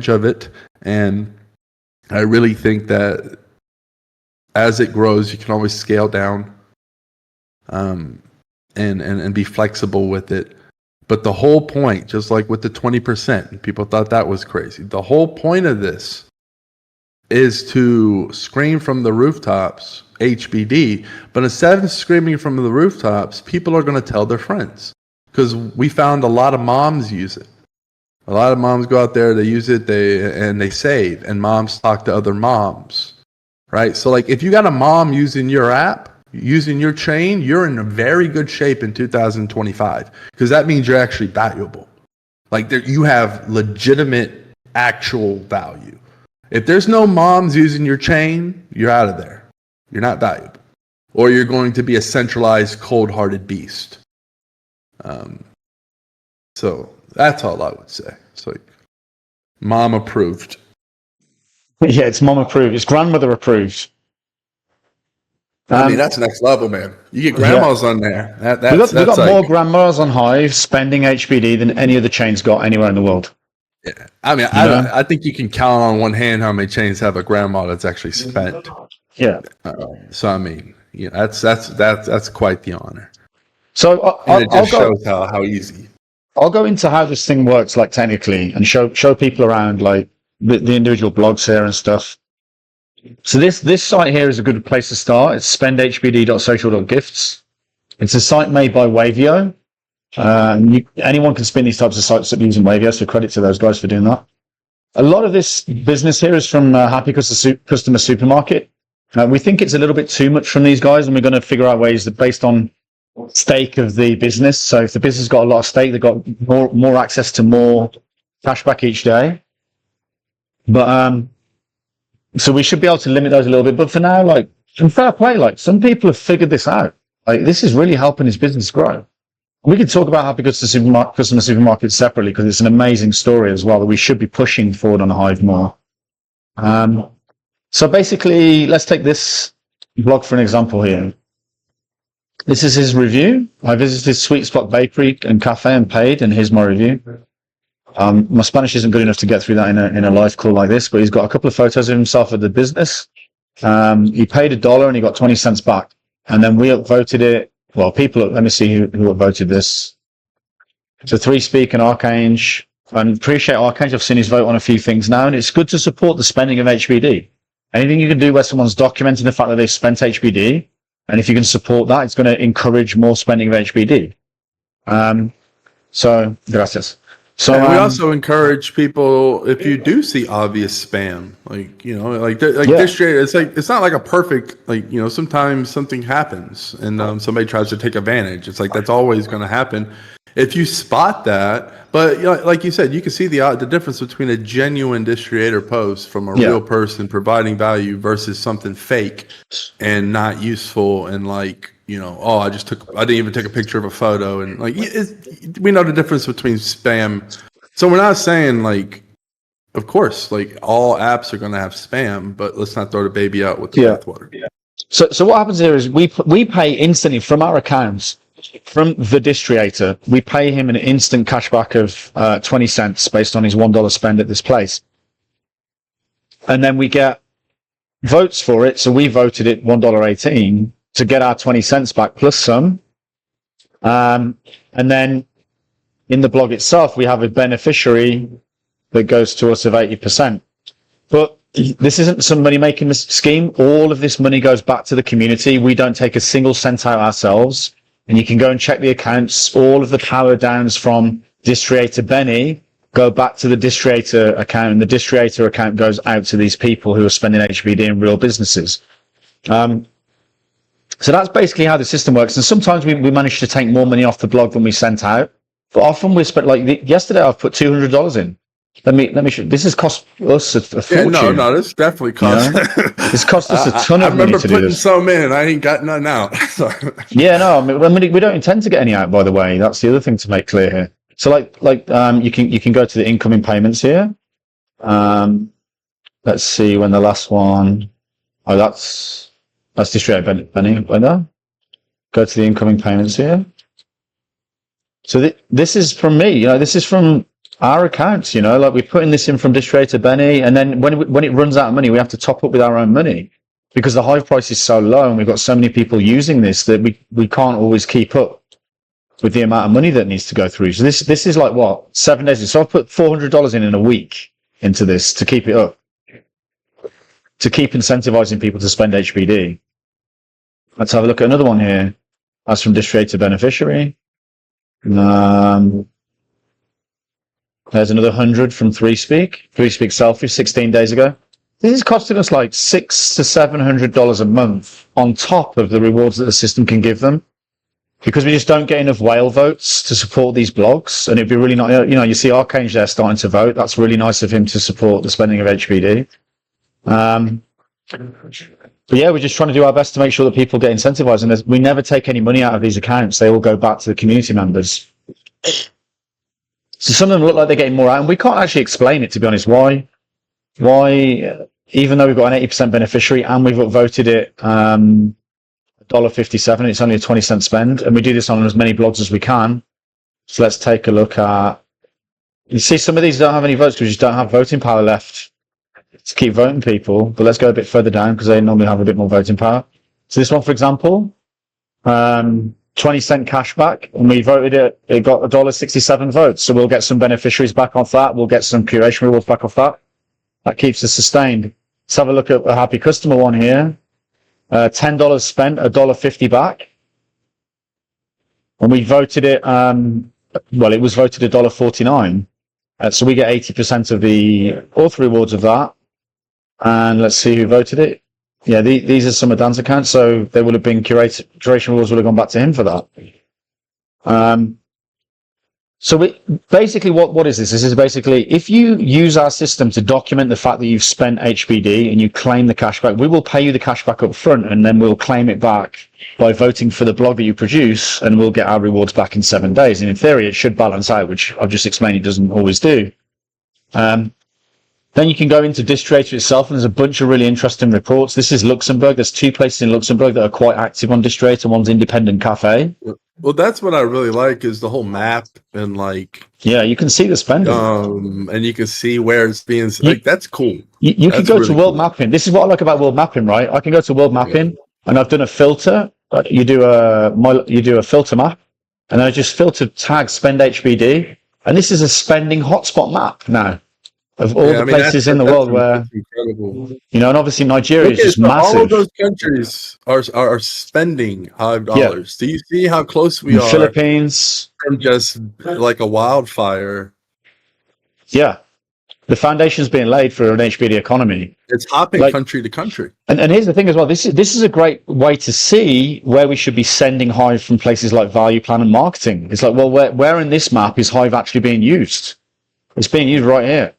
of it. And I really think that as it grows, you can always scale down, and be flexible with it. But the whole point, just like with the 20%, people thought that was crazy. The whole point of this is to scream from the rooftops, HBD. But instead of screaming from the rooftops, people are going to tell their friends. Because we found a lot of moms use it. A lot of moms go out there, they use it, they save. And moms talk to other moms, right? So like if you got a mom using your app, using your chain, you're in a very good shape in 2025, because that means you're actually valuable. Like you have legitimate actual value. If there's no moms using your chain, you're out of there. You're not valuable, or you're going to be a centralized, cold-hearted beast. So that's all I would say. It's like mom approved. Yeah, it's mom approved. It's grandmother approved. I mean, that's next level, man. You get grandmas on there. We've got like, more grandmas on Hive spending HBD than any other chain's got anywhere in the world. Yeah, I mean, I think you can count on one hand how many chains have a grandma that's actually spent. Yeah. So I mean, that's quite the honor. So it just shows how easy. I'll go into how this thing works, like technically, and show people around, like the individual blogs here and stuff. So this site here is a good place to start. It's spendhbd.social.gifts. It's a site made by Wavio. Anyone can spin these types of sites using Wavio, so credit to those guys for doing that. A lot of this business here is from Happy Customer Supermarket. We think it's a little bit too much from these guys, and we're going to figure out ways that based on stake of the business. So if the business has got a lot of stake, they've got more access to more cashback each day. But so we should be able to limit those a little bit. But for now, like, and fair play, like some people have figured this out. Like this is really helping his business grow. We could talk about Happy Customer Supermarket separately, because it's an amazing story as well that we should be pushing forward on Hive more. So basically, let's take this blog for an example here. This is his review. I visited Sweet Spot Bakery and Cafe and paid, and here's my review. My Spanish isn't good enough to get through that in a live call like this, but he's got a couple of photos of himself at the business. He paid $1 and he got 20 cents back. And then we upvoted it. Well, let me see who upvoted this. So 3Speak and Archange. And appreciate Archange. I've seen his vote on a few things now, and it's good to support the spending of HBD. Anything you can do where someone's documenting the fact that they've spent HBD, and if you can support that, it's going to encourage more spending of HBD. So, gracias. So we also encourage people, if you do see obvious spam, Distriator, it's not like a perfect, sometimes something happens and somebody tries to take advantage. It's like that's always going to happen. If you spot that, but like you said, you can see the difference between a genuine Distriator post from a real person providing value versus something fake and not useful and I didn't even take a picture of a photo, and we know the difference between spam. So we're not saying of course, all apps are going to have spam, but let's not throw the baby out with the bathwater. Yeah. So what happens here is we pay instantly from our accounts, from the Distriator. We pay him an instant cashback of 20 cents based on his $1 spend at this place, and then we get votes for it. So we voted it $1.18 to get our 20 cents back plus some. And then in the blog itself, we have a beneficiary that goes to us of 80%. But this isn't some money-making scheme. All of this money goes back to the community. We don't take a single cent out ourselves. And you can go and check the accounts. All of the power downs from Distriator Benny go back to the Distriator account, and the Distriator account goes out to these people who are spending HBD in real businesses. So that's basically how the system works. And sometimes we manage to take more money off the blog than we sent out. But often we spent, yesterday I've put $200 in. Let me show. This has cost us a fortune. Yeah, no, this definitely cost. It's cost us a ton of money to do this. I remember putting some in. I ain't got none out. Yeah, no, I mean, we don't intend to get any out, by the way. That's the other thing to make clear here. So you can go to the incoming payments here. Let's see when the last one. Oh, that's Distriator Benny right there. Go to the incoming payments here. So this is from me. This is from our accounts, you know, like we're putting this in from Distriator Benny, and then when it runs out of money, we have to top up with our own money because the Hive price is so low and we've got so many people using this that we can't always keep up with the amount of money that needs to go through. So this is like what, 7 days. So I've put $400 in a week into this to keep it up, to keep incentivizing people to spend HBD. Let's have a look at another one here. That's from Distriator Beneficiary. There's another 100 from 3Speak Selfie 16 days ago. This is costing us like $600 to $700 a month on top of the rewards that the system can give them, because we just don't get enough whale votes to support these blogs. And it'd be really nice, you know, you see Archange there starting to vote. That's really nice of him to support the spending of HBD. But yeah, we're just trying to do our best to make sure that people get incentivized. And we never take any money out of these accounts. They all go back to the community members. So some of them look like they're getting more out. And we can't actually explain it, to be honest. Why, even though we've got an 80% beneficiary and we've upvoted it $1.57, it's only a 20-cent spend. And we do this on as many blogs as we can. So let's take a look at, you see some of these don't have any votes because we just don't have voting power left to keep voting people. But let's go a bit further down because they normally have a bit more voting power. So this one, for example, 20-cent cashback, and we voted it got $1.67 votes. So we'll get some beneficiaries back off that. We'll get some curation rewards back off that. That keeps us sustained. Let's have a look at a happy customer one here. $10 spent, $1.50 back. And we voted it, well, it was voted $1.49. So we get 80% of the author rewards of that. And let's see who voted it. Yeah, these are some of Dan's accounts, so they would have been curation rewards would have gone back to him for that. So basically, what is this? This is basically, if you use our system to document the fact that you've spent HBD and you claim the cashback, we will pay you the cashback up front, and then we'll claim it back by voting for the blog that you produce, and we'll get our rewards back in 7 days. And in theory, it should balance out, which I've just explained it doesn't always do. Then you can go into Distriator itself, and there's a bunch of really interesting reports. This is Luxembourg. There's 2 places in Luxembourg that are quite active on Distriator. One's Independent Cafe. Well, that's what I really like, is the whole map, and like, yeah, you can see the spending, and you can see where it's being, like, that's cool. You can go really to world mapping. This is what I like about world mapping, right? I can go to world mapping, and I've done a filter. You do a filter map, and I just filter tag spend HBD, and this is a spending hotspot map now of all the places in the world where, incredible. You know, and obviously Nigeria is just massive. All of those countries are spending Hive dollars. Do you see how close we are? Philippines, from just like a wildfire. Yeah, the foundation's being laid for an HBD economy. It's hopping country to country. And here's the thing as well. This is a great way to see where we should be sending Hive from places like Value Plan and Marketing. It's like, well, where in this map is Hive actually being used? It's being used right here.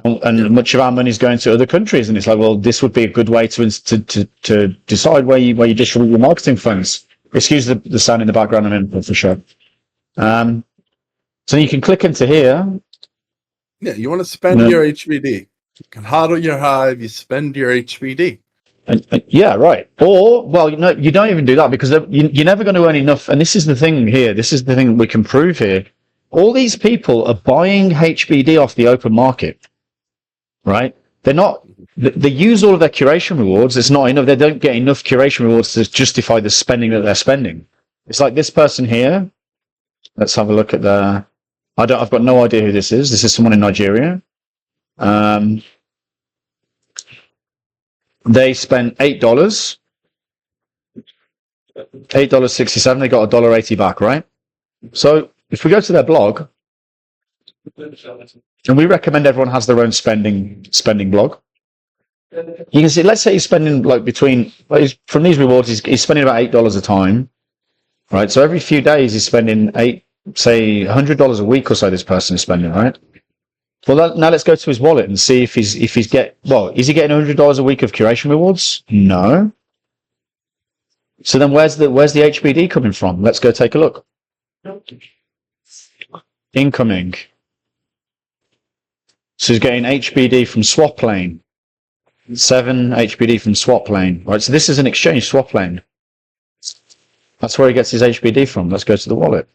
And much of our money is going to other countries, and it's like, well, this would be a good way to decide where you distribute your marketing funds. Excuse the sound in the background, I'm in for sure. So you can click into here. Yeah, you want to spend your HBD. You can hodl your Hive. You spend your HBD. Yeah, right. Or, well, you don't even do that, because you're never going to earn enough. And this is the thing here. This is the thing we can prove here. All these people are buying HBD off the open market. Right? They're not, they use all of their curation rewards. It's not enough. They don't get enough curation rewards to justify the spending that they're spending. It's like this person here. Let's have a look at I've got no idea who this is. This is someone in Nigeria. They spent $8. $8.67. They got $1.80 back, right? So if we go to their blog, and we recommend everyone has their own spending blog. You can see, let's say he's spending from these rewards, he's spending about $8 a time, right? So every few days he's spending say $100 a week or so. This person is spending, right? Well, now let's go to his wallet and see if is he getting $100 a week of curation rewards? No. So then where's the HBD coming from? Let's go take a look. Incoming. So he's getting HBD from swap lane. 7 HBD from swap lane. Right, so this is an exchange swap lane. That's where he gets his HBD from. Let's go to the wallet.